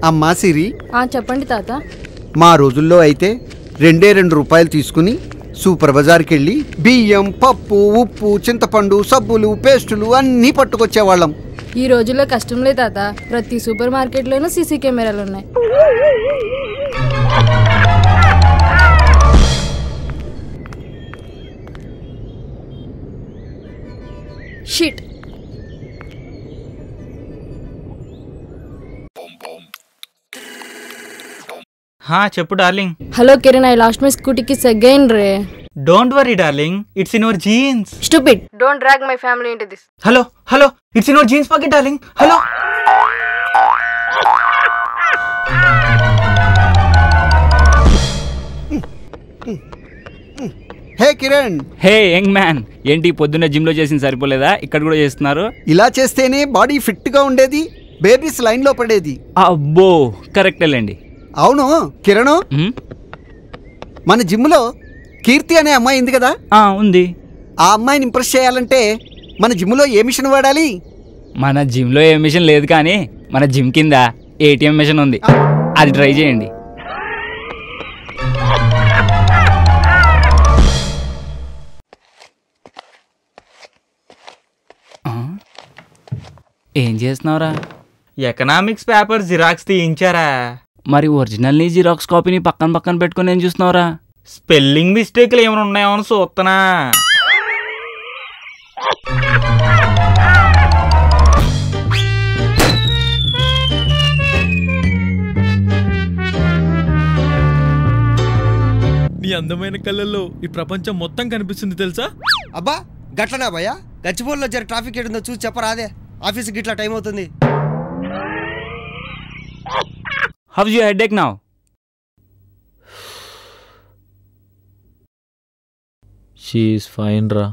అమ్మా సిరి, చెప్పండి తాత. మా రోజుల్లో అయితే 2 రూపాయలు తీసుకుని సూపర్ బజార్కి వెళ్ళి బియ్యం, పప్పు, ఉప్పు, చింతపండు, సబ్బులు, పేస్టులు అన్నీ పట్టుకొచ్చేవాళ్ళం. ఈ రోజుల్లో కష్టంలే తాత. ప్రతి సూపర్ మార్కెట్లోనూ సీసీ కెమెరాలు ఉన్నాయి. షిట్. చెప్పు darling. Hello Kiran, I lost my scooty keys again ray. Don't worry darling, it's in your jeans. Stupid, don't drag my family into this. Hello, it's in your jeans pocket darling. Hello. Hey Kiran. Hey young man, ఏంటి పొద్దున్న gym లో చేసింది సరిపోలేదా? ఇక్కడ కూడా చేస్తున్నారు? ఇలా చేస్తేనే body fit గా ఉండేది, బేబీస్ లైన్ లో పడేది. అబ్బో, కరెక్టేలేండి. అవును కిరణ్, మన జిమ్ లో కీర్తి అనే అమ్మాయి ఉంది కదా? ఉంది. ఆ అమ్మాయిని ఇంప్రెస్ చేయాలంటే మన జిమ్ లో ఏ మిషన్ వాడాలి? మన జిమ్ లో ఏ మిషన్ లేదు, కానీ మన జిమ్ కింద ఏటీఎం మిషన్ ఉంది, అది ట్రై చేయండి. ఏం చేస్తున్నావురా? ఎకనామిక్స్ పేపర్ జిరాక్స్ తీయించారా? మరి ఒరిజినల్ ని జిరాక్స్ కాపీని పక్కన పెట్టుకుని ఏం చూస్తున్నావురా? స్పెల్లింగ్ మిస్టేక్లు ఏమైనా ఉన్నాయో అని చూస్తున్నా. నీ అందమైన కళ్ళల్లో ఈ ప్రపంచం మొత్తం కనిపిస్తుంది తెలుసా? అబ్బా గట్లనా భయ్యా? గచ్చిబోల్లో జర ట్రాఫిక్ ఏడుందో చూసి చెప్పరాదే, ఆఫీస్కి గిట్లా టైం అవుతుంది. How's your headache now? She is fine, ra.